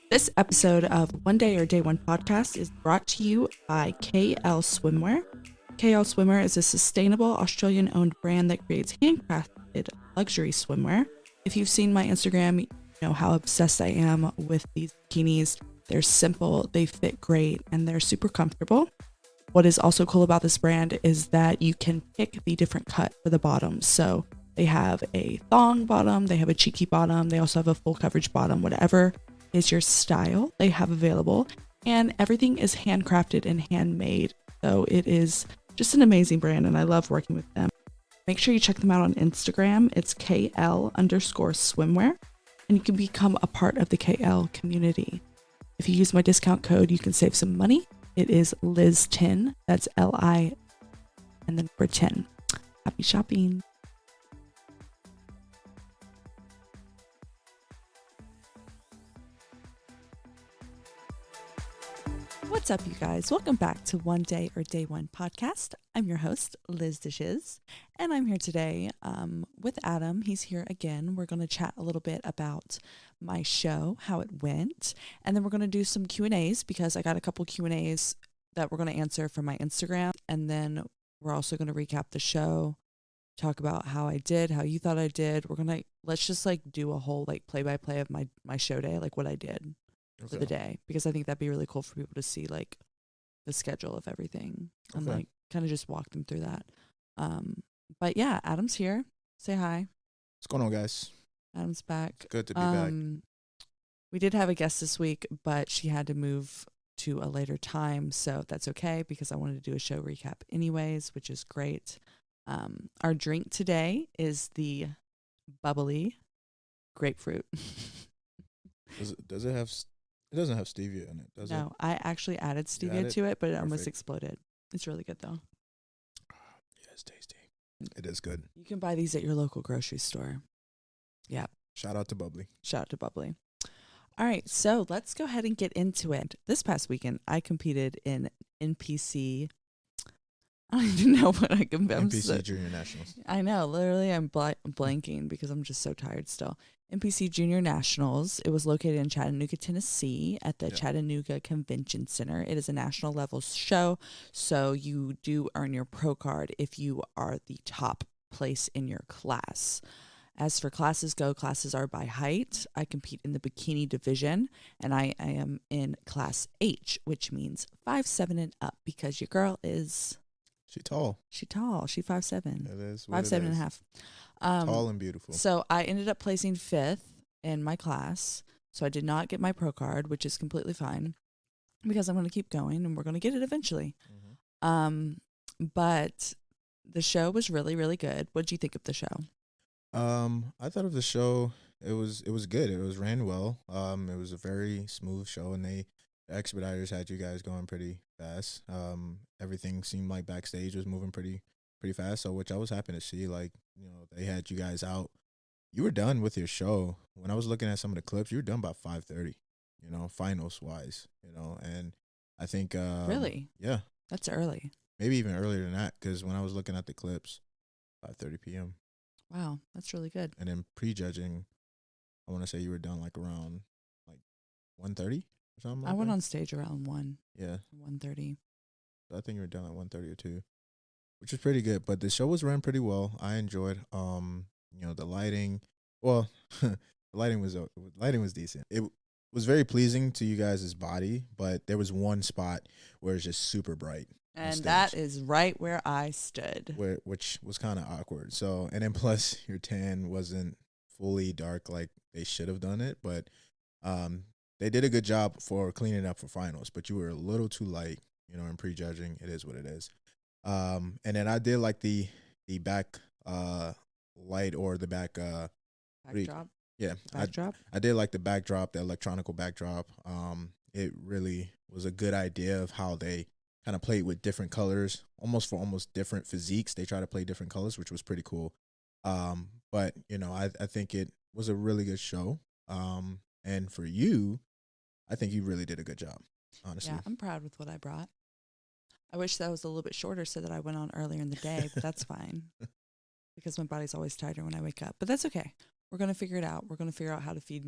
This episode of One Day or Day One podcast is brought to you by KL Swimwear. KL Swimwear is a sustainable Australian-owned brand that creates handcrafted luxury swimwear. If you've seen my Instagram, you know how obsessed I am with these bikinis. They're simple, they fit great, and they're super comfortable. What is also cool about this brand is that you can pick the different cut for the bottoms. So they have a thong bottom, they have a cheeky bottom, they also have a full coverage bottom, whatever is your style they have available, and everything is handcrafted and handmade. So it is just an amazing brand and I love working with them. Make sure you check them out on Instagram. It's KL_swimwear, and you can become a part of the KL community. If you use my discount code, you can save some money. It is Liz10. That's Li and then for 10. Happy shopping. What's up, you guys? Welcome back to One Day or Day One podcast. I'm your host, Liz Dishes, and I'm here today with Adam. He's here again. We're going to chat a little bit about my show, how it went, and then we're going to do some Q&As because I got a couple Q&As that we're going to answer from my Instagram, and then we're also going to recap the show, talk about how I did, how you thought I did. Let's just do a whole play-by-play of my show day, what I did for the day, because I think that'd be really cool for people to see the schedule of everything and kind of just walk them through that. But yeah, Adam's here. Say hi. What's going on, guys? Adam's back. It's good to be back. We did have a guest this week, but she had to move to a later time, so that's okay because I wanted to do a show recap anyways, which is great. Our drink today is the bubbly grapefruit. Does it have? It doesn't have stevia in it, does it? No, I actually added stevia to it, but it almost exploded. It's really good, though. Yeah, it's tasty. It is good. You can buy these at your local grocery store. Yeah. Shout out to Bubbly. Shout out to Bubbly. All right, so let's go ahead and get into it. This past weekend, I competed in NPC. I don't even know what I competed. NPC Junior Nationals. I know. Literally, I'm blanking because I'm just so tired still. NPC Junior Nationals. It was located in Chattanooga, Tennessee at the Chattanooga Convention Center. It is a national level show, so you do earn your pro card if you are the top place in your class. As for classes go, classes are by height. I compete in the bikini division, and I am in class H, which means 5'7" and up, because your girl is... She tall. She tall. She 5'7". It is 5'7" and a half. Tall and beautiful. So I ended up placing 5th in my class. So I did not get my pro card, which is completely fine because I'm going to keep going and we're going to get it eventually. Mm-hmm. But the show was really, really good. What did you think of the show? I thought of the show. It was good. It was ran well. It was a very smooth show, and the expediters had you guys going pretty fast. Everything seemed like backstage was moving pretty fast, so which I was happy to see. They had you guys out. You were done with your show. When I was looking at some of the clips, you were done by 5:30, finals wise, and I think really? Yeah. That's early. Maybe even earlier than that, because when I was looking at the clips, 5:30 p.m. Wow, that's really good. And then prejudging, I want to say you were done around 1:30 or something. I went on stage around 1. Yeah. 1:30. So I think you were done at 1:30 or 2, which is pretty good. But the show was run pretty well. I enjoyed, the lighting. Well, the lighting was decent. It was very pleasing to you guys' body, but there was one spot where it's just super bright. And that is right where I stood. Which was kind of awkward. So, and then plus your tan wasn't fully dark like they should have done it, but they did a good job for cleaning up for finals, but you were a little too light, in prejudging. It is what it is. And then I did like the back light or the back backdrop. Yeah, backdrop. I did like the backdrop, the electronical backdrop. It really was a good idea of how they kind of played with different colors, almost different physiques. They try to play different colors, which was pretty cool. But I think it was a really good show. And for you, I think you really did a good job, honestly. Yeah, I'm proud with what I brought. I wish that was a little bit shorter so that I went on earlier in the day, but that's fine because my body's always tighter when I wake up. But that's okay. we're going to figure it out. We're going to figure out how to feed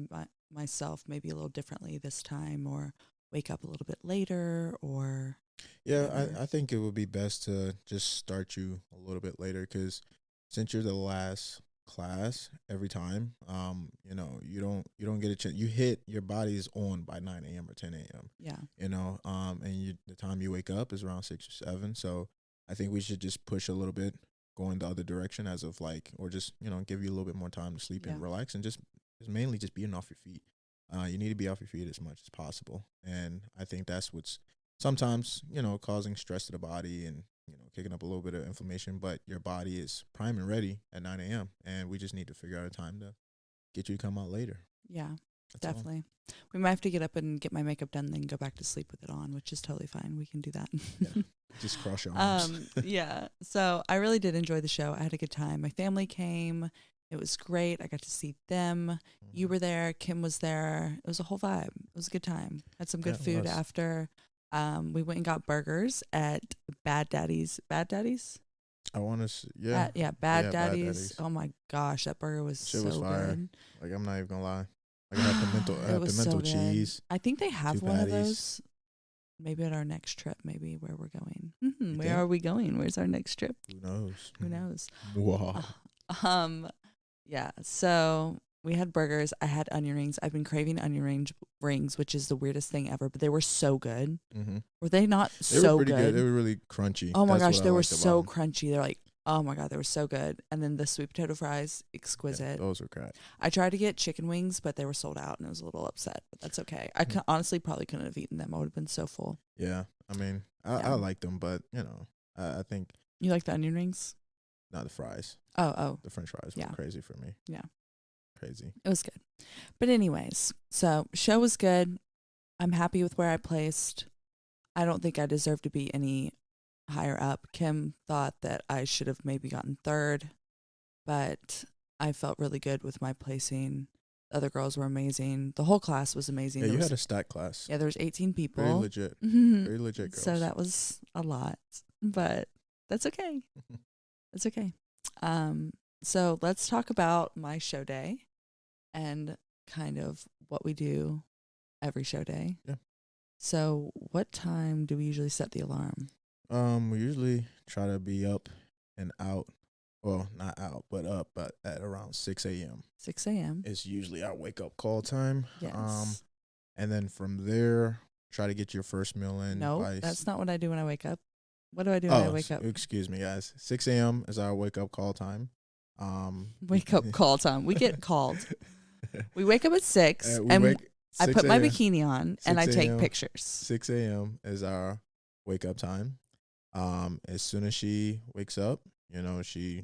myself maybe a little differently this time, or wake up a little bit later, or Yeah, whatever. I think it would be best to just start you a little bit later because since you're the last class every time, you don't get a chance. You hit your body's on by 9 a.m. or 10 a.m. Yeah. And the time you wake up is around 6 or 7. So I think we should just push a little bit, going the other direction as of like, or just give you a little bit more time to sleep Yeah. and relax and just mainly just being off your feet. You need to be off your feet as much as possible, and I think that's what's sometimes causing stress to the body and kicking up a little bit of inflammation, but your body is prime and ready at 9 a.m. and we just need to figure out a time to get you to come out later. Yeah, That's all. definitely. We might have to get up and get my makeup done, then go back to sleep with it on, which is totally fine. We can do that. Yeah. Just cross your arms. Yeah. So I really did enjoy the show. I had a good time. My family came. It was great. I got to see them. You were there. Kim was there. It was a whole vibe. It was a good time. Had some good Yeah, it food was. after. We went and got burgers at Bad Daddy's. Bad Daddy's? I want to, yeah. Yeah, Bad Daddy's. Oh my gosh, that burger was Shit so was fire. good. Like, I'm not even gonna lie. Like, I had It was pimento so good. cheese. I think they have 2 one of patties. those. Maybe at our next trip, maybe where we're going. Where think? are we going? Where's our next trip? Who knows? Who knows? Wow. Yeah. So we had burgers. I had onion rings. I've been craving rings, which is the weirdest thing ever. But they were so good. Mm-hmm. Were they not They so were pretty good. good? They were really crunchy. Oh my That's gosh, what they I were liked so about 'em. crunchy. They're like, oh my God, they were so good. And then the sweet potato fries, exquisite. Yeah, those were great. I tried to get chicken wings, but they were sold out, and I was a little upset. But that's okay. I honestly probably couldn't have eaten them. I would have been so full. Yeah, I mean, Yeah. I liked them, but I think You like the onion rings? not the fries. Oh, The French fries Yeah. were crazy for me. Yeah. Crazy. it was good. But anyways, so show was good. I'm happy with where I placed. I don't think I deserve to be any higher up. Kim thought that I should have maybe gotten third, but I felt really good with my placing. The other girls were amazing. The whole class was amazing. Yeah, There you was, had a stack class. there was 18 people. Very legit. Mhm. Very legit girls. So that was a lot, but that's okay. It's okay. So let's talk about my show day and kind of what we do every show day. Yeah. So what time do we usually set the alarm? We usually try to be up and out. Well, not out, but up at around 6 a.m. 6 a.m. It's usually our wake up call time. Yes. And then from there, try to get your first meal in. No, by that's not what I do when I wake up. What do I do when I wake up? Excuse me, guys. 6 a.m. is our wake up call time. Wake up call time. We get called. We wake up at 6 and I 6 put my a.m. bikini on and I 6 take a.m. pictures. 6 a.m. is our wake up time. As soon as she wakes up, she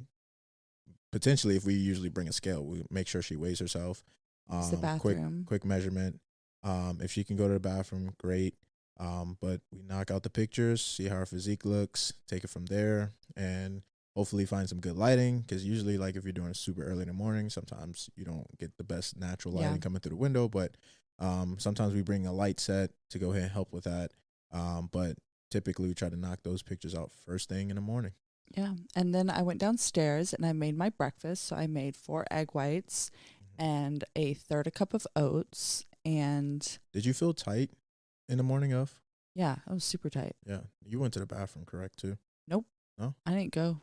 potentially, if we usually bring a scale, we make sure she weighs herself. Use the bathroom. Quick measurement. If she can go to the bathroom, great. But we knock out the pictures, see how her physique looks, take it from there, and hopefully find some good lighting. Because usually, like if you're doing it super early in the morning, sometimes you don't get the best natural lighting coming through the window. But sometimes we bring a light set to go ahead and help with that. But typically, we try to knock those pictures out first thing in the morning. Yeah. And then I went downstairs and I made my breakfast. So I made 4 egg whites and a third a cup of oats. And Did you feel tight in the morning of? yeah, I was super tight. Yeah. You went to the bathroom, correct, too? Nope. No? I didn't go.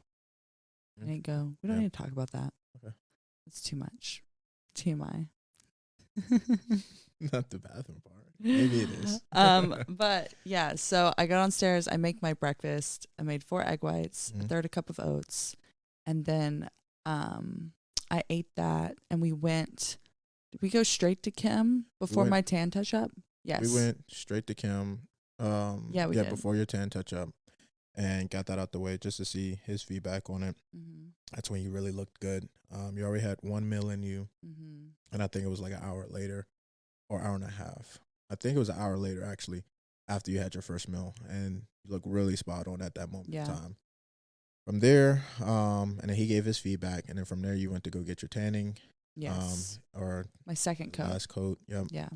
I Mm. didn't go. We don't Yeah. need to talk about that. Okay. It's too much. TMI. Not the bathroom part. Maybe it is. But yeah, so I got downstairs, I make my breakfast. I made 4 egg whites, a third a cup of oats, and then I ate that and we went. Did we go straight to Kim before my tan touch up? Yes. We went straight to Kim. We did. Before your tan touch up, and got that out the way just to see his feedback on it. Mm-hmm. That's when you really looked good. You already had 1 meal in you, Mm-hmm. and I think it was like an hour later, or hour and a half. I think it was an hour later actually, after you had your first meal, and you look really spot on at that moment in time. From there, and then he gave his feedback, and then from there you went to go get your tanning. Yes. Or my second coat. last coat. Yep. Yeah.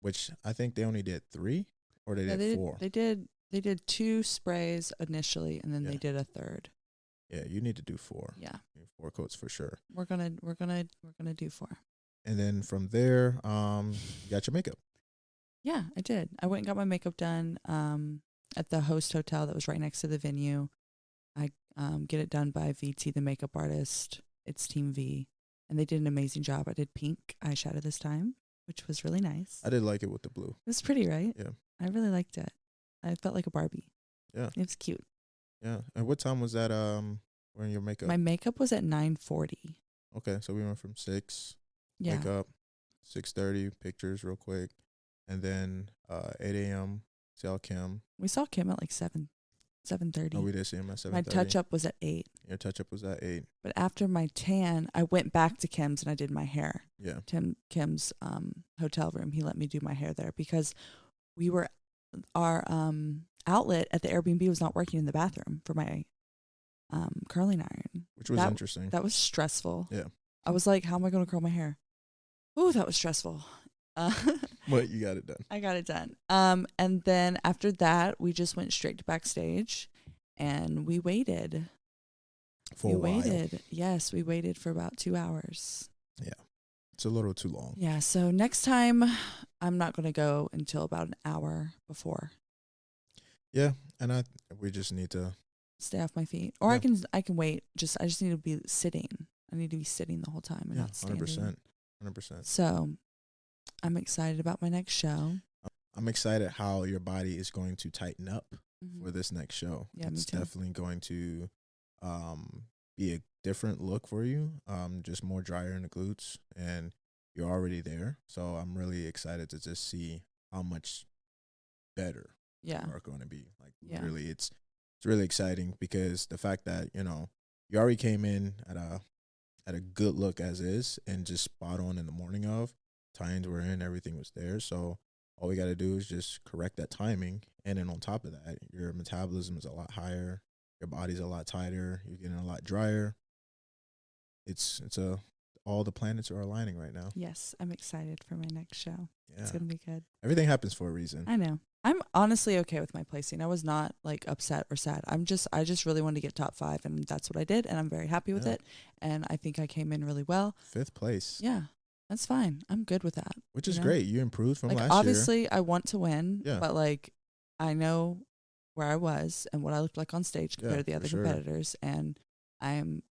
Which I think they only did 3, or they did 4. They did 2 sprays initially, and then they did a third. Yeah, you need to do 4. Yeah, 4 coats for sure. we're gonna do 4. And then from there, you got your makeup. Yeah, I did. I went and got my makeup done at the host hotel that was right next to the venue. I get it done by VT, the makeup artist. It's Team V, and they did an amazing job. I did pink eyeshadow this time, which was really nice. I did like it with the blue. It was pretty, right? Yeah. I really liked it. I felt like a Barbie. Yeah. It was cute. Yeah. And what time was that wearing your makeup? My makeup was at 9:40. Okay, so we went from 6, Yeah. wake up, 6:30, pictures real quick, and then 8 a.m. saw Kim. We saw Kim at like 7:30. Oh, we did see him at 7:30. My touch-up was at 8. Your touch-up was at 8. But after my tan, I went back to Kim's and I did my hair. Yeah. Kim's hotel room. He let me do my hair there because our outlet at the Airbnb was not working in the bathroom for my curling iron. Which was interesting. That was stressful. Yeah. I was like, how am I going to curl my hair? Ooh, that was stressful. But you got it done. I got it done. And then after that, we just went straight to backstage and we waited. For a while. Yes, we waited for about 2 hours. Yeah. It's a little too long. Yeah, so next time I'm not going to go until about an hour before. Yeah, and we just need to stay off my feet. Or Yeah. I can wait. I just need to be sitting. I need to be sitting the whole time and not standing. 100%. So I'm excited about my next show. I'm excited how your body is going to tighten up Mm-hmm. for this next show. Yeah, it's me too. definitely going to be a different look for you. Just more drier in the glutes, and you're already there. So I'm really excited to just see how much better Yeah. you are going to be. Like Yeah. literally, it's really exciting because the fact that you already came in at a good look as is, and just spot on in the morning of. Tie-ins were in, everything was there. So all we got to do is just correct that timing. And then on top of that, your metabolism is a lot higher. Your body's a lot tighter. You're getting a lot drier. All the planets are aligning right now. Yes, I'm excited for my next show. Yeah. It's going to be good. Everything happens for a reason. I know. I'm honestly okay with my placing. I was not like upset or sad. I just really wanted to get top 5, and that's what I did, and I'm very happy with it. And I think I came in really well. 5th place. Yeah. That's fine. I'm good with that. Which is great. You improved from last year. Obviously, I want to win, Yeah. but like I know where I was and what I looked like on stage compared to the other competitors, and I'm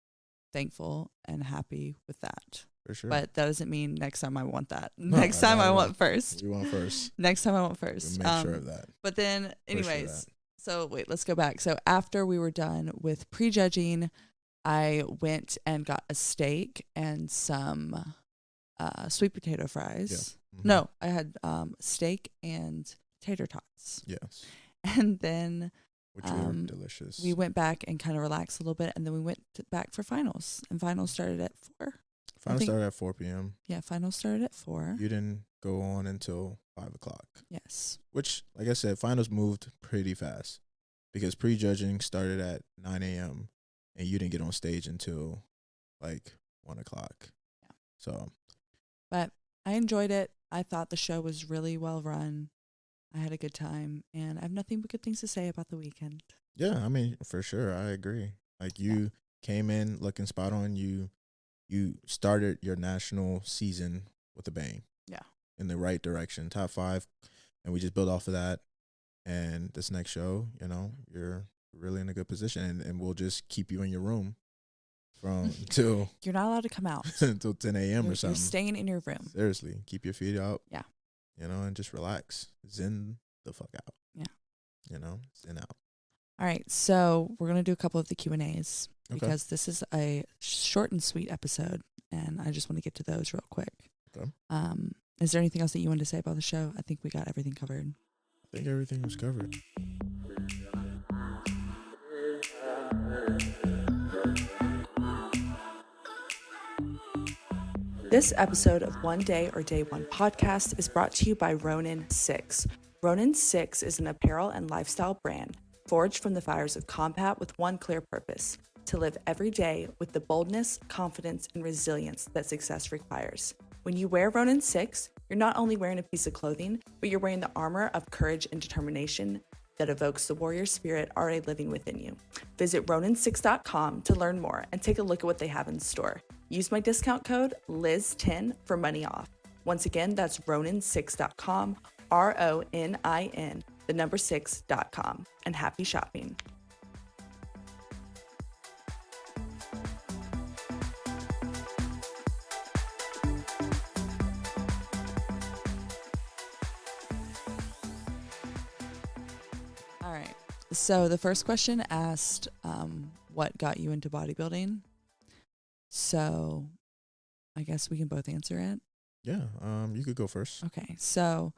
thankful and happy with that. For sure. But that doesn't mean next time I want that. No, next time I want first. You want first. Next time I want first. We'll make sure of that. But then, anyways, so wait, let's go back. So after we were done with prejudging, I went and got a steak and some sweet potato fries. Yeah. Mm-hmm. No, I had steak and tater tots. Yes. And then which were delicious. We went back and kind of relaxed a little bit, and then we went back for finals. And finals started at 4. Finals started at 4 p.m. Yeah, finals started at 4. You didn't go on until 5 o'clock. Yes. Which, like I said, finals moved pretty fast because prejudging started at 9 a.m. and you didn't get on stage until like 1 o'clock. Yeah. So. But I enjoyed it. I thought the show was really well run. I had a good time, and I have nothing but good things to say about the weekend. Yeah, I mean, for sure, I agree. Like, you came in looking spot on. You started your national season with a bang. Yeah. In the right direction, top 5, and we just build off of that. And this next show, you're really in a good position, and we'll just keep you in your room from till you're not allowed to come out until 10 a.m. or something. You're staying in your room. Seriously, keep your feet up. Yeah. And just relax. Zen the fuck out. Yeah. Zen out. All right, so we're going to do a couple of the Q&As because Okay. this is a short and sweet episode, and I just want to get to those real quick. Okay. Is there anything else that you wanted to say about the show? I think we got everything covered. I think everything was covered. This episode of One Day or Day One podcast is brought to you by Ronin 6. Ronin 6 is an apparel and lifestyle brand forged from the fires of combat with one clear purpose: to live every day with the boldness, confidence, and resilience that success requires. When you wear Ronin 6, you're not only wearing a piece of clothing, but you're wearing the armor of courage and determination, that evokes the warrior spirit already living within you. Visit Ronin6.com to learn more and take a look at what they have in store. Use my discount code Liz10 for money off. Once again, that's Ronin6.com, RONIN, the number 6.com, and happy shopping. All right. So the first question asked, what got you into bodybuilding? So I guess we can both answer it. Yeah, you could go first. Okay. So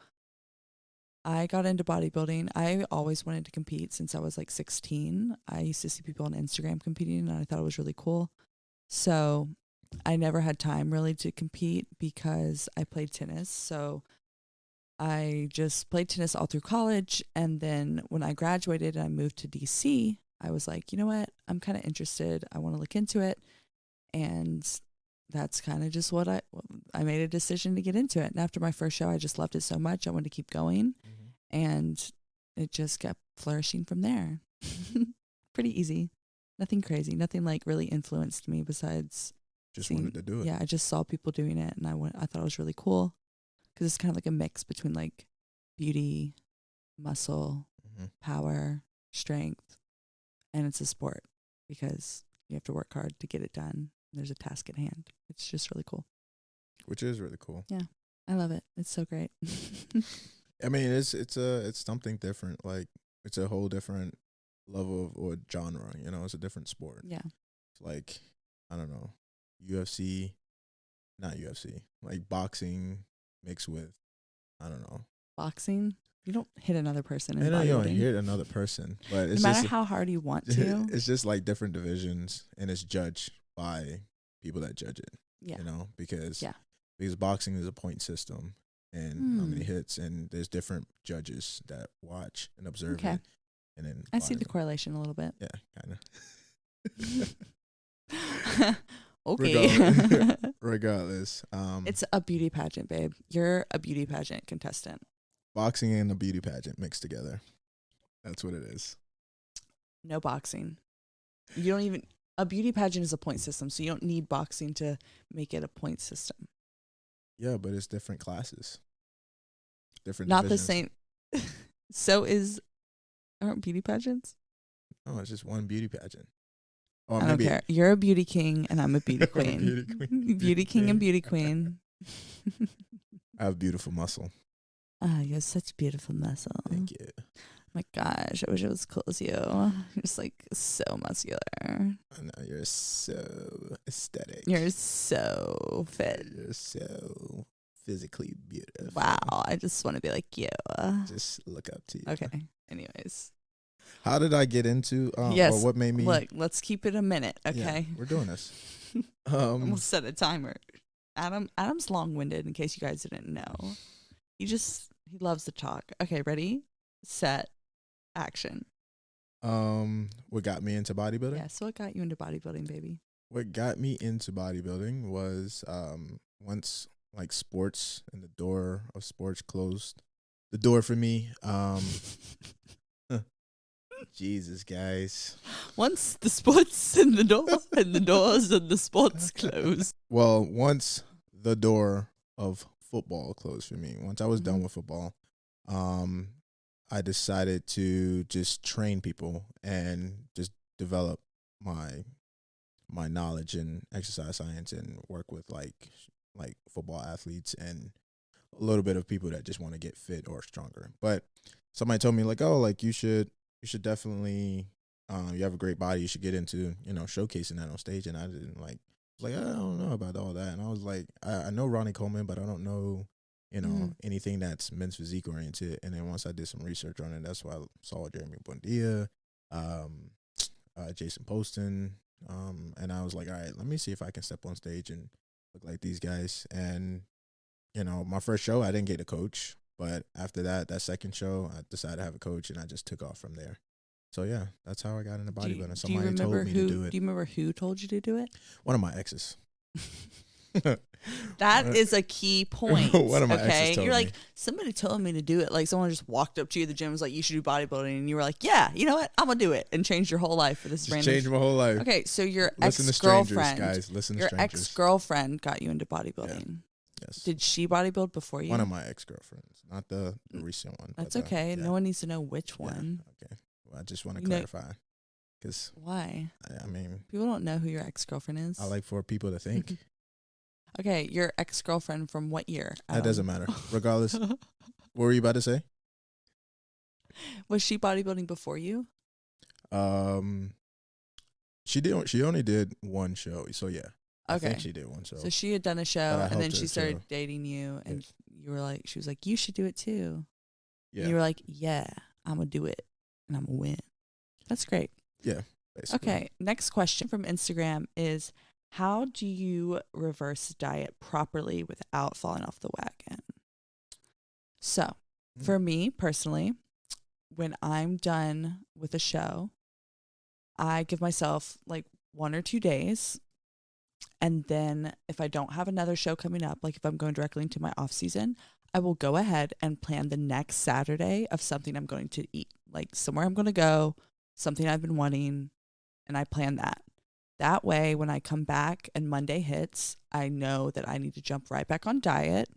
I got into bodybuilding. I always wanted to compete since I was like 16. I used to see people on Instagram competing and I thought it was really cool. So I never had time really to compete because I played tennis. So I just played tennis all through college. And then when I graduated and I moved to DC, I was like, you know what? I'm kind of interested. I want to look into it. And that's kind of just what I made a decision to get into it. And after my first show, I just loved it so much. I wanted to keep going. And it just kept flourishing from there. Pretty easy. Nothing crazy. Nothing like really influenced me besides Just wanted to do it. Yeah, I just saw people doing it and I thought it was really cool because it's kind of like a mix between like beauty, muscle, power, strength, and it's a sport because you have to work hard to get it done. There's a task at hand. It's just really cool. Which is really cool. Yeah, I love it. It's so great. I mean, it's something different. Like it's a whole different level of, or genre. You know, it's a different sport. Yeah. It's like, I don't know, UFC, not UFC, like boxing mixed with, I don't know. Boxing? You don't hit another person in I know you don't bodybuilding. hit another person, but it's no matter just, how hard you want to. it's just like different divisions, and it's judged by people that judge it. Yeah. You know, because Yeah. because boxing is a point system, and how many hits, and there's different judges that watch and observe Okay. it. And then I see the correlation a little bit. Yeah, kind of. Okay. Regardless, It's a beauty pageant, babe. You're a beauty pageant contestant. boxing and a beauty pageant mixed together. That's what it is. No boxing. You don't even. A beauty pageant is a point system, so you don't need boxing to make it a point system. Yeah, but it's different classes. Different Not divisions. the same. So aren't beauty pageants? Oh, it's just one beauty pageant. Or I don't maybe care. You're a beauty king and I'm a beauty I'm a queen. beauty queen. Beauty king and beauty queen. I have beautiful muscle. Ah, you have such beautiful muscle. Thank you. My gosh, I wish I was as cool as you. You're just like so muscular. I know you're so aesthetic. You're so fit. You're so physically beautiful. Wow, I just want to be like you. Just look up to you. Okay. Anyways. How did I get into? Yes. Or what made me? Look, let's keep it a minute, Yeah, okay? we're doing this. We'll set a timer. Adam's long-winded, in case you guys didn't know. He loves to talk. Okay, ready, set, action. What got me into bodybuilding? Yeah, so what got you into bodybuilding, baby? What got me into bodybuilding was once like sports and the door of sports closed the door for me. Jesus, guys. Once the sports in the door and the doors and the sports closed. Well, once the door of football closed for me, once I was done with football, I decided to just train people and just develop my knowledge in exercise science and work with like football athletes and a little bit of people that just want to get fit or stronger. But somebody told me like, oh, like you should definitely, you have a great body. You should get into, showcasing that on stage. And I didn't I don't know about all that. And I was like, I know Ronnie Coleman, but I don't know, anything that's men's physique oriented. And then once I did some research on it, that's why I saw Jeremy Buendia, Jason Poston. And I was like, all right, let me see if I can step on stage and look like these guys. And, my first show, I didn't get a coach. But after that second show, I decided to have a coach, and I just took off from there. So, yeah, that's how I got into bodybuilding. Somebody told me to do it. Do you remember who told you to do it? One of my exes. That is a key point. One of my exes Okay. told You're me. like, somebody told me to do it. Like someone just walked up to you at the gym and was like, you should do bodybuilding. And you were like, yeah, you know what? I'm going to do it. And changed your whole life for this Just random. changed my whole life. Okay. So your Listen to strangers, ex-girlfriend, guys. Listen to your strangers. ex-girlfriend got you into bodybuilding. Yes. Did she bodybuild before you? One of my ex-girlfriends, not the recent one. That's but, okay. yeah. No one needs to know which one. Okay. Well, I just want to You know- clarify. Because, Why? I mean, People don't know who your ex-girlfriend is. I like for people to think. Okay. Your ex-girlfriend from what year? That doesn't matter. Regardless. What were you about to say? Was she bodybuilding before you? She only did one show. So, yeah. I Okay. think she did one show. So she had done a show, I and then helped she her started too. dating you, and you were like, she was like, you should do it too. Yeah. And you were like, yeah, I'm gonna do it, and I'm gonna win. That's great. Yeah. Basically. Okay, next question from Instagram is, how do you reverse diet properly without falling off the wagon? So, for me personally, when I'm done with a show, I give myself like 1 or 2 days. And then if I don't have another show coming up, like if I'm going directly into my off season, I will go ahead and plan the next Saturday of something I'm going to eat, like somewhere I'm going to go, something I've been wanting, and I plan that. That way, when I come back and Monday hits, I know that I need to jump right back on diet.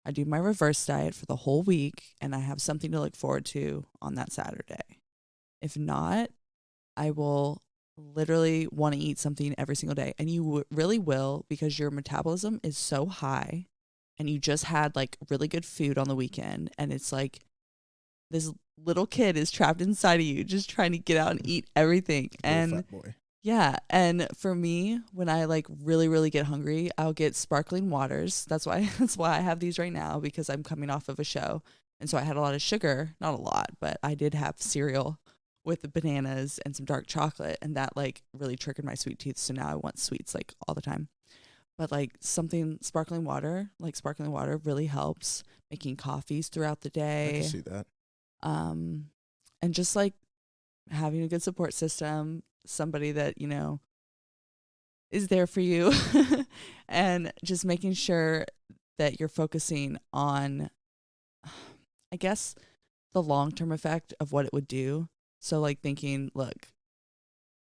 I do my reverse diet for the whole week, and I have something to look forward to on that Saturday. If not, I will literally want to eat something every single day. And you really will, because your metabolism is so high and you just had like really good food on the weekend. And it's like this little kid is trapped inside of you just trying to get out and eat everything. And fat boy. yeah. And for me, when I like really, really get hungry, I'll get sparkling waters. That's why I have these right now, because I'm coming off of a show. And so I had a lot of sugar, not a lot, but I did have cereal with the bananas and some dark chocolate, and that like really triggered my sweet tooth. So now I want sweets like all the time. But like sparkling water really helps. Making coffees throughout the I day. can see that. And just like having a good support system, somebody that, you know, is there for you, and just making sure that you're focusing on, I guess, the long-term effect of what it would do. So like thinking, look,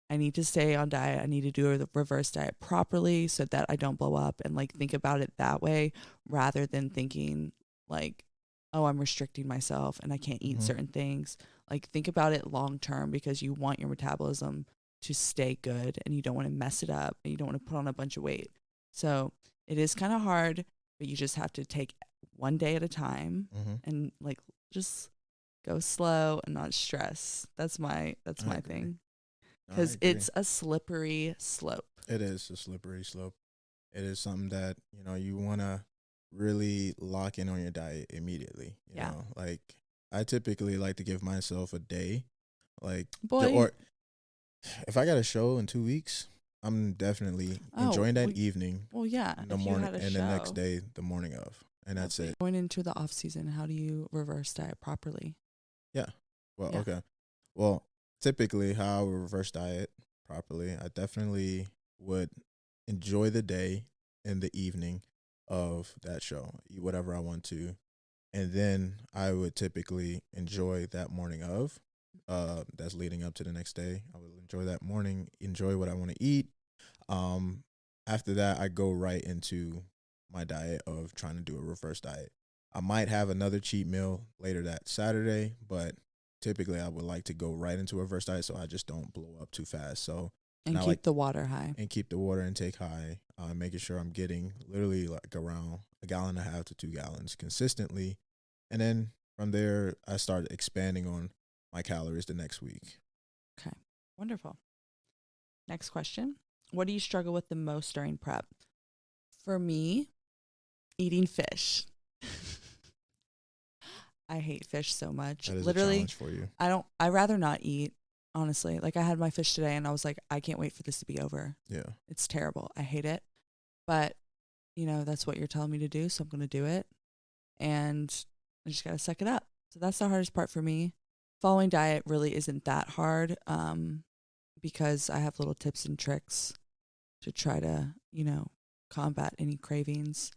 I need to stay on diet. I need to do the reverse diet properly so that I don't blow up, and like think about it that way, rather than thinking like, oh, I'm restricting myself and I can't eat certain things. Like think about it long term, because you want your metabolism to stay good and you don't want to mess it up and you don't want to put on a bunch of weight. So it is kind of hard, but you just have to take one day at a time and like just go slow and not stress. That's my thing. Because it's a slippery slope. It is a slippery slope. It is something that, you know, you want to really lock in on your diet immediately. You know, like I typically like to give myself a day. Like, or if I got a show in 2 weeks, I'm definitely enjoying that evening. Well, yeah. In the morning and the next day, the morning of. And that's it. Going into the off season, how do you reverse diet properly? Yeah. Well, okay. Well, typically how I would reverse diet properly, I definitely would enjoy the day and the evening of that show, eat whatever I want to. And then I would typically enjoy that morning of, that's leading up to the next day. I would enjoy that morning, enjoy what I want to eat. After that, I go right into my diet of trying to do a reverse diet. I might have another cheat meal later that Saturday, but typically I would like to go right into a reverse diet so I just don't blow up too fast. So and keep the water high. And keep the water intake high, making sure I'm getting literally like around 1.5 gallons to 2 gallons consistently. And then from there, I start expanding on my calories the next week. Okay, wonderful. Next question. What do you struggle with the most during prep? For me, eating fish. I hate fish so much. That is literally a challenge for you. I'd rather not eat, honestly. Like I had my fish today and I was like, I can't wait for this to be over. Yeah. It's terrible. I hate it. But, you know, that's what you're telling me to do, so I'm going to do it. And I just got to suck it up. So that's the hardest part for me. Following diet really isn't that hard, because I have little tips and tricks to try to, you know, combat any cravings.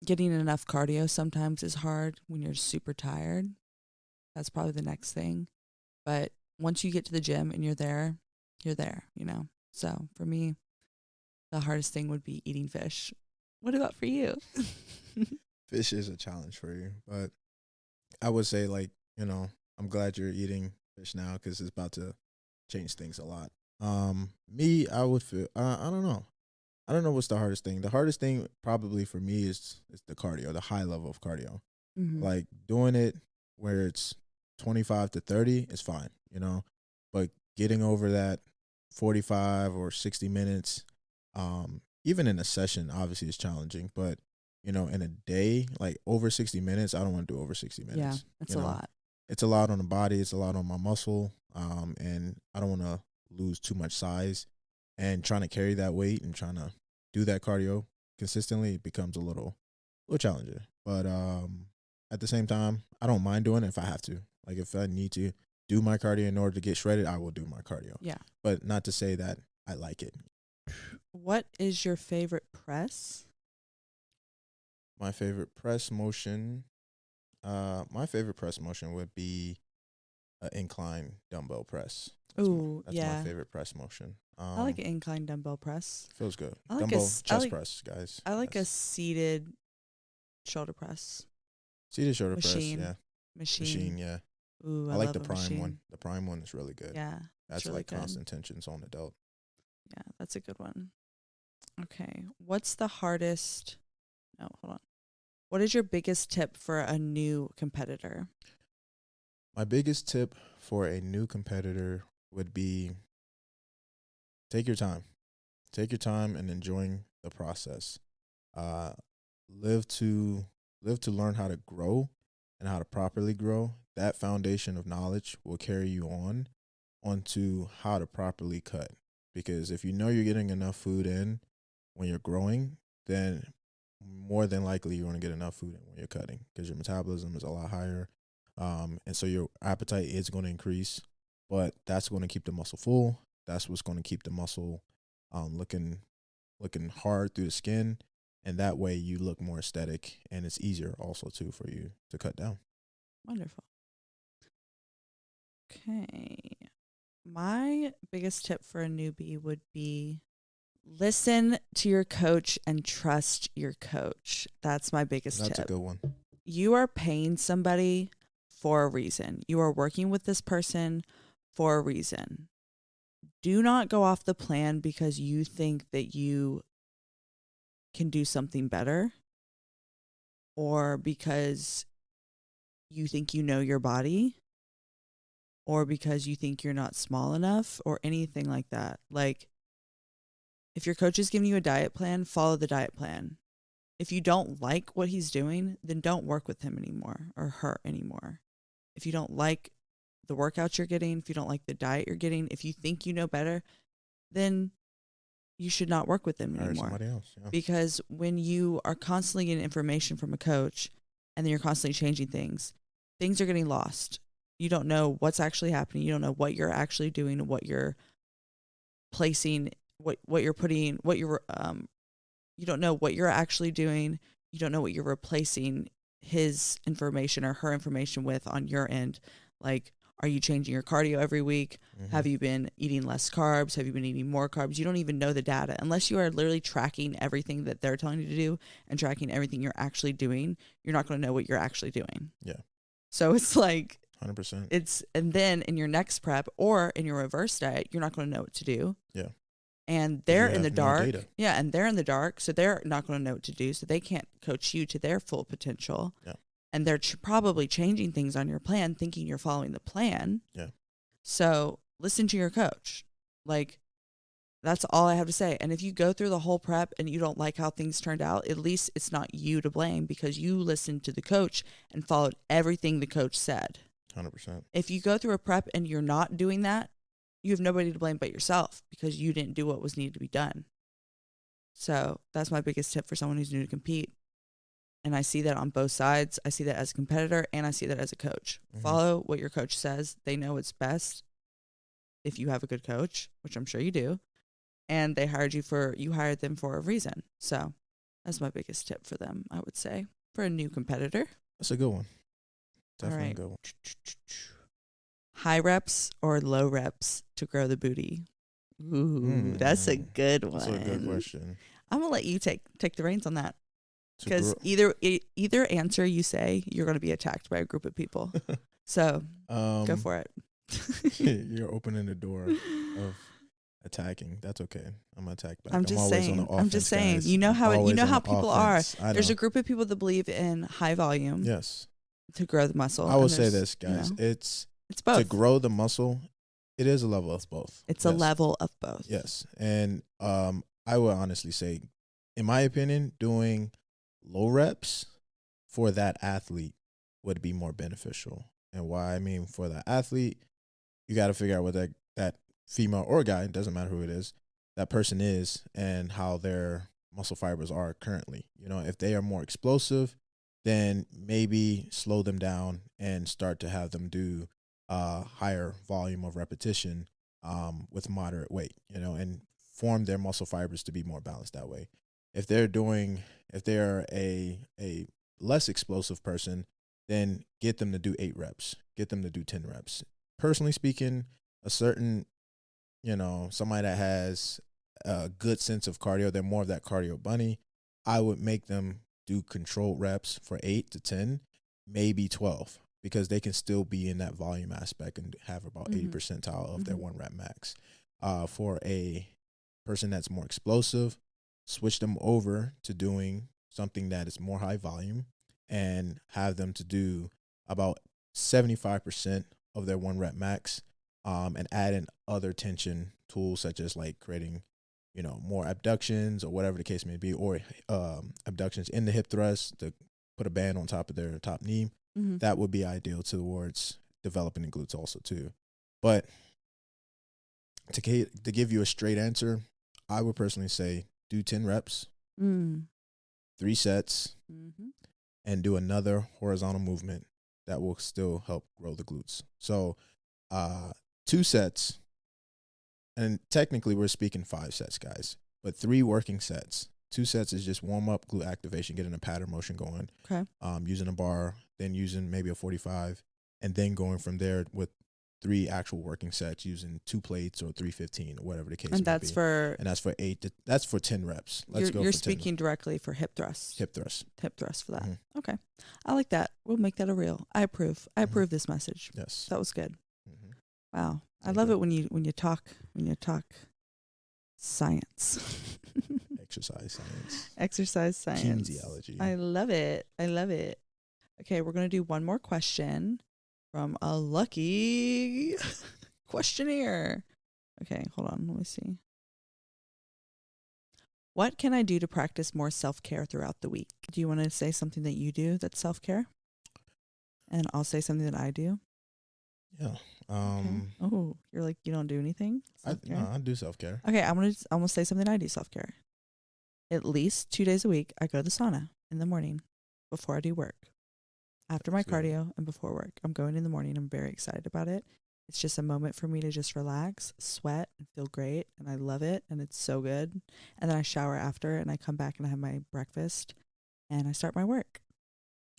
Getting enough cardio sometimes is hard when you're super tired. That's probably the next thing. But once you get to the gym and you're there, you know. So for me, the hardest thing would be eating fish. What about for you? Fish is a challenge for you, but I would say, like, you know, I'm glad you're eating fish now because it's about to change things a lot. Me, I would feel, I don't know. I don't know what's the hardest thing. The hardest thing probably for me is the cardio, the high level of cardio. Mm-hmm. Like doing it where it's 25 to 30 is fine, you know, but getting over that 45 or 60 minutes, even in a session, obviously is challenging, but you know, in a day, like over 60 minutes, I don't want to do over 60 minutes. Yeah, that's a lot. It's a lot on the body. It's a lot on my muscle. And I don't want to lose too much size, and trying to carry that weight and trying to do that cardio consistently, it becomes a little challenging. But at the same time, I don't mind doing it if I have to. Like if I need to do my cardio in order to get shredded, I will do my cardio. Yeah. But not to say that I like it. What is your favorite press? My favorite press motion. My favorite press motion would be an incline dumbbell press. That's my favorite press motion. I like an incline dumbbell press. Feels good. I like Dumbbell chest press, guys. I like a seated shoulder press. Seated shoulder Machine. press, yeah. Machine, yeah. Ooh, I like love the a prime machine. one. The prime one is really good. Yeah. That's really like good. constant tensions on the delt. Yeah, that's a good one. Okay. What's the hardest? No, hold on. What is your biggest tip for a new competitor? My biggest tip for a new competitor would be take your time. Take your time and enjoying the process. Live to learn how to grow and how to properly grow. That foundation of knowledge will carry you onto how to properly cut. Because if you know you're getting enough food in when you're growing, then more than likely you're going to get enough food in when you're cutting, because your metabolism is a lot higher. And so your appetite is going to increase, but that's going to keep the muscle full. That's what's going to keep the muscle looking hard through the skin. And that way you look more aesthetic, and it's easier also too for you to cut down. Wonderful. Okay. My biggest tip for a newbie would be listen to your coach and trust your coach. That's my biggest tip. That's a good one. You are paying somebody for a reason. You are working with this person for a reason. Do not go off the plan because you think that you can do something better, or because you think you know your body, or because you think you're not small enough, or anything like that. Like, if your coach is giving you a diet plan, follow the diet plan. If you don't like what he's doing, then don't work with him anymore or her anymore. If you don't like the workouts you're getting, if you don't like the diet you're getting, if you think you know better, then you should not work with them anymore. Somebody else, yeah. Because when you are constantly getting information from a coach and then you're constantly changing things are getting lost. You don't know what's actually happening. You don't know what you're actually doing, what you're placing, what you're putting, you don't know what you're actually doing. You don't know what you're replacing his information or her information with on your end. Like, are you changing your cardio every week? Mm-hmm. Have you been eating less carbs? Have you been eating more carbs? You don't even know the data. Unless you are literally tracking everything that they're telling you to do and tracking everything you're actually doing, you're not going to know what you're actually doing. Yeah. So it's like 100%. And then in your next prep or in your reverse diet, you're not going to know what to do. Yeah. And they're in the dark. Data. Yeah, and they're in the dark, so they're not going to know what to do, so they can't coach you to their full potential. Yeah. And they're probably changing things on your plan, thinking you're following the plan. Yeah. So listen to your coach. Like, that's all I have to say. And if you go through the whole prep and you don't like how things turned out, at least it's not you to blame because you listened to the coach and followed everything the coach said. 100%. If you go through a prep and you're not doing that, you have nobody to blame but yourself because you didn't do what was needed to be done. So that's my biggest tip for someone who's new to compete. And I see that on both sides. I see that as a competitor and I see that as a coach. Mm-hmm. Follow what your coach says. They know it's best if you have a good coach, which I'm sure you do. and you hired them for a reason. So that's my biggest tip for them, I would say, for a new competitor. That's a good one. All Definitely right. a good one. High reps or low reps to grow the booty? Ooh, that's a good one. That's a good question. I'm gonna let you take the reins on that, To because either answer you say, you're gonna be attacked by a group of people. So go for it. You're opening the door of attacking. That's okay. I'm gonna attack back. I'm just always saying. on the offense, I'm just saying. guys. You know I'm how always on how the people offense. are. There's a group of people that believe in high volume Yes. to grow the muscle. I will say this, guys. You know, It's both. to grow the muscle. It is a level of both. It's a level of both. Yes, and I would honestly say, in my opinion, doing low reps for that athlete would be more beneficial. And why? I mean, for the athlete, you got to figure out what that female or guy, it doesn't matter who it is, that person is, and how their muscle fibers are currently. You know, if they are more explosive, then maybe slow them down and start to have them do higher volume of repetition with moderate weight, you know, and form their muscle fibers to be more balanced that way. If they're a less explosive person, then get them to do 8 reps, get them to do 10 reps. Personally speaking, a certain, you know, somebody that has a good sense of cardio, they're more of that cardio bunny, I would make them do controlled reps for 8 to 10, maybe 12, because they can still be in that volume aspect and have about 80 percentile of their 1 rep max. For a person that's more explosive, switch them over to doing something that is more high volume and have them to do about 75% of their 1 rep max, and add in other tension tools such as like creating, you know, more abductions or whatever the case may be, or abductions in the hip thrust to put a band on top of their top knee. That would be ideal towards developing the glutes also too. But to give you a straight answer, I would personally say do 10 reps, 3 sets, and do another horizontal movement that will still help grow the glutes. So 2 sets, and technically we're speaking 5 sets, guys, but 3 working sets. 2 sets is just warm up, glute activation, getting a pattern motion going. Okay. Using a bar, then using maybe a 45, and then going from there with 3 actual working sets using 2 plates or 315 or whatever the case may be. And that's for 8. That's for 10 reps. You're speaking directly for hip thrusts. Hip thrust for that. Okay, I like that. We'll make that a reel. I approve. I approve this message. Yes, that was good. Wow, I love it when you talk science. Exercise science. Kinesiology. I love it. Okay, we're going to do one more question from a lucky questionnaire. Okay, hold on. Let me see. What can I do to practice more self-care throughout the week? Do you want to say something that you do that's self-care? And I'll say something that I do. Yeah. Okay. Oh, you're like, you don't do anything? I do self-care. Okay, I'm gonna say something I do self-care. At least 2 days a week, I go to the sauna in the morning before I do work. After my cardio and before work. I'm going in the morning. I'm very excited about it. It's just a moment for me to just relax, sweat, and feel great. And I love it. And it's so good. And then I shower after, and I come back and I have my breakfast, and I start my work.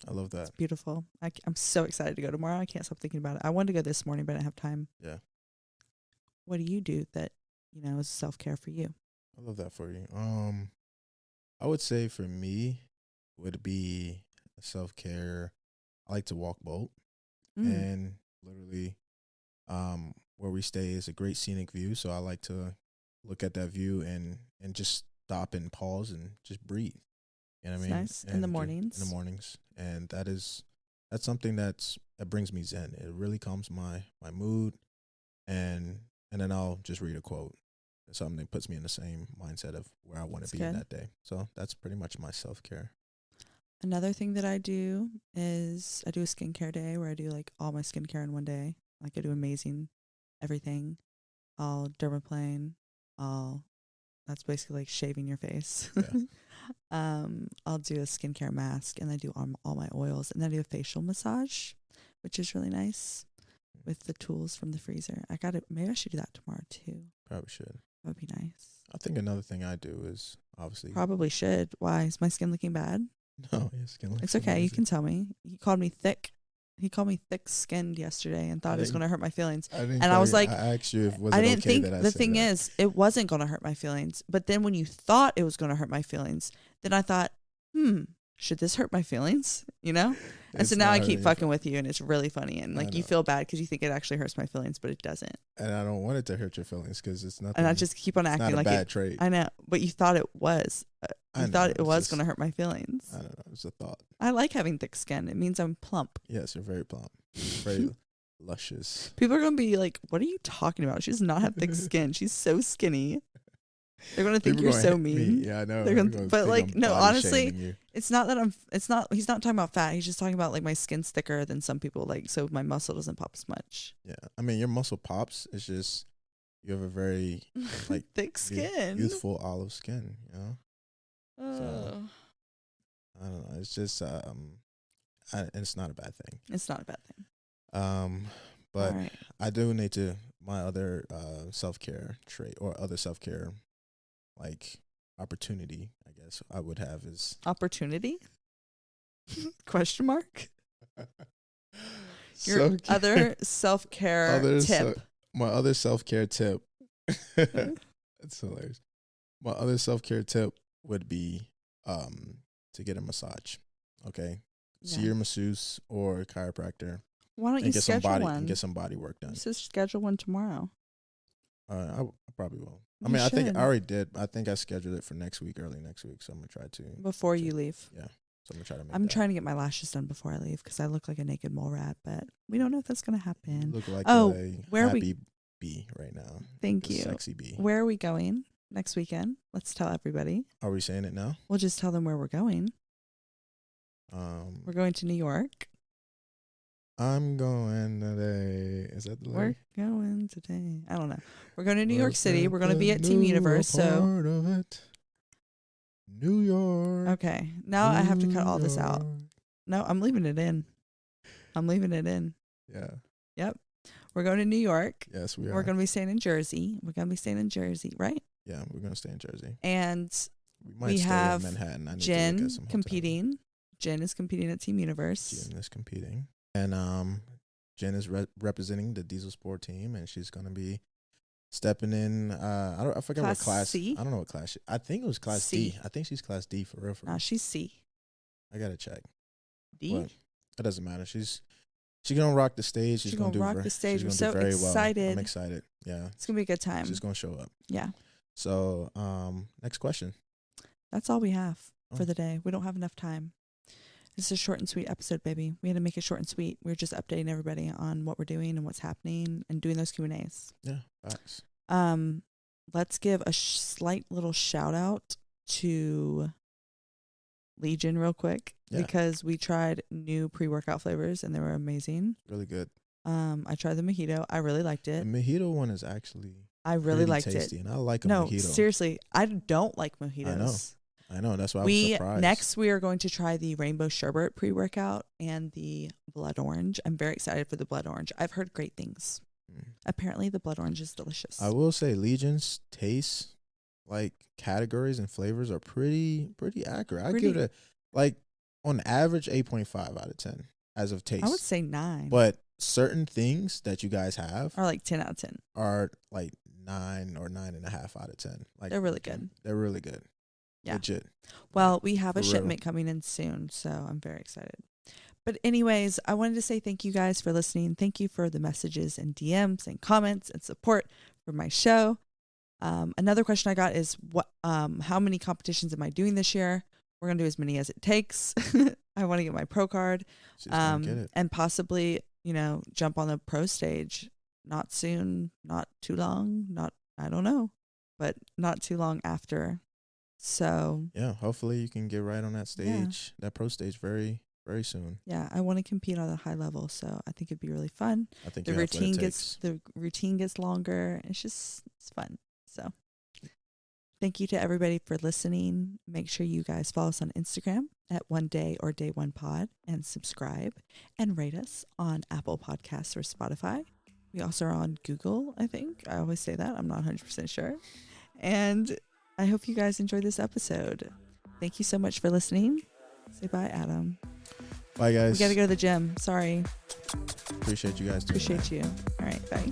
I love that. It's beautiful. I'm so excited to go tomorrow. I can't stop thinking about it. I wanted to go this morning, but I didn't have time. Yeah. What do you do that, is self-care for you? I love that for you. I would say for me would be self-care. I like to walk boat, and literally where we stay is a great scenic view. So I like to look at that view and just stop and pause and just breathe. You know what I mean? Nice. In the mornings. In the mornings. And that's something that brings me zen. It really calms my mood. And then I'll just read a quote. It's something that puts me in the same mindset of where I want to be in that day. So that's pretty much my self-care. Another thing that I do is I do a skincare day where I do like all my skincare in one day. Like I do amazing everything. I'll dermaplane. That's basically like shaving your face. Yeah. I'll do a skincare mask, and I do all my oils, and then I do a facial massage, which is really nice with the tools from the freezer. Maybe I should do that tomorrow too. Probably should. That would be nice. I think another thing I do is obviously Probably should. Why? Is my skin looking bad? no, your skin looks It's okay. You amazing. can tell me. He called me thick. He called me thick-skinned yesterday and I thought it was didn't going to hurt my feelings. I didn't And I call was you. like, I asked you if was I it didn't okay think that I the said thing that. is, it wasn't going to hurt my feelings. But then when you thought it was going to hurt my feelings, then I thought, should this hurt my feelings? You know? And so It's now not I keep hurting fucking with you, and it's really funny. And I like you know. feel bad because you think it actually hurts my feelings, but it doesn't. And I don't want it to hurt your feelings because it's nothing. And I just keep on it's acting not a like bad it. trait. I know, but you thought it was. I You know, thought it it's was just- going to hurt my feelings. I don't know. It's a thought. I like having thick skin. It means I'm plump. Yes, you're very plump, very luscious. People are going to be like, what are you talking about? She does not have thick skin. She's so skinny. They're going to think People you're gonna so hate mean. me. Yeah, I know. They're They're gonna, but think like, I'm no, body honestly, shaming you. it's not that he's not talking about fat. He's just talking about like my skin's thicker than some people, like, so my muscle doesn't pop as much. Yeah, I mean your muscle pops. It's just you have a very like thick skin. youthful olive skin. You know. Oh. I don't know. It's just it's not a bad thing. It's not a bad thing. But All right. I do need to my other self-care trait or other self-care like opportunity, I guess I would have is Opportunity? Question mark? Your self-care- other self-care other tip. my other self-care tip. That's hilarious. My other self-care tip would be to get a massage. Okay. See Yeah. your masseuse or chiropractor Why don't you and get some schedule body one? and get some body work done. Let's just schedule one tomorrow. I probably will. I You mean, I think should. I already did. I think I scheduled it for next week, early next week. So I'm gonna try to. Before you leave. Yeah. So I'm gonna try to make. I'm that. trying to get my lashes done before I leave because I look like a naked mole rat, but we don't know if that's going to You happen. look like Oh, a where are we- happy bee right now. Thank A you. Sexy bee. Where are we going next weekend? Let's tell everybody. Are we saying it now? We'll just tell them where we're going. We're going to New York. I'm going today. Is that the We're lyric? going today. I don't know. We're going to New York Let's City. let We're going to the be at Team new Universe. So, part of it. New York. okay. Now I have to cut New all this out. York. No, I'm leaving it in. I'm leaving it in. Yeah. Yep. We're going to New York. Yes, we are. We're going to be staying in Jersey. We're going to be staying in Jersey, right? Yeah, we're gonna stay in Jersey. And We might we stay have in Manhattan. I need to look Jen at some hotels. competing. Jen is competing at Team Universe. Jen is competing, and Jen is representing the Diesel Sport team, and she's gonna be stepping in. I forget Class what class. C? I don't know what class. I think it was class C. D. I think she's class D for real. Nah, she's C. I gotta check. D? But it doesn't matter. She's gonna rock the stage. She's gonna do rock the stage. She's We're gonna do so very well. excited. I'm excited. Yeah, It's going to be a good time. she's gonna show up. Yeah. So, next question. That's all we have for Oh. the day. We don't have enough time. This is a short and sweet episode, baby. We had to make it short and sweet. We're just updating everybody on what we're doing and what's happening and doing those Q&As. Yeah, facts. Let's give a slight little shout out to Legion real quick Yeah. because we tried new pre-workout flavors and they were amazing. Really good. I tried the mojito. I really liked The it. mojito one is actually I really pretty liked tasty, it. and I like a No, mojito. seriously, I don't like mojitos. I know. That's why I was surprised. Next we are going to try the rainbow sherbet pre-workout and the blood orange. I'm very excited for the blood orange. I've heard great things. Apparently the blood orange is delicious. I will say Legion's taste, like categories and flavors, are pretty accurate. I give it on average 8.5 out of 10 as of taste. I would say 9. But certain things that you guys have Or like 10 out of 10. are like 9 or 9.5 out of 10. Like They're really good. They're really good. Yeah. Legit. Well, we have a For real. shipment coming in soon, so I'm very excited. But anyways, I wanted to say thank you guys for listening. Thank you for the messages and DMs and comments and support for my show. Another question I got is how many competitions am I doing this year? We're going to do as many as it takes. I want to get my pro card She's gonna get it. and possibly, jump on the pro stage. Not soon, not too long, I don't know, but not too long after. So Yeah, hopefully you can get right on that stage, that pro stage very, very soon. yeah, I want to compete on a high level, so I think it'd be really fun. I think The you have what it routine gets longer. It's fun. So thank you to everybody for listening. Make sure you guys follow us on Instagram at One Day or Day One Pod and subscribe and rate us on Apple Podcasts or Spotify. We also are on Google, I think. I always say that. I'm not 100% sure. And I hope you guys enjoyed this episode. Thank you so much for listening. Say bye, Adam. Bye, guys. We got to go to the gym. Sorry. Appreciate you guys. Appreciate you. All right. Bye.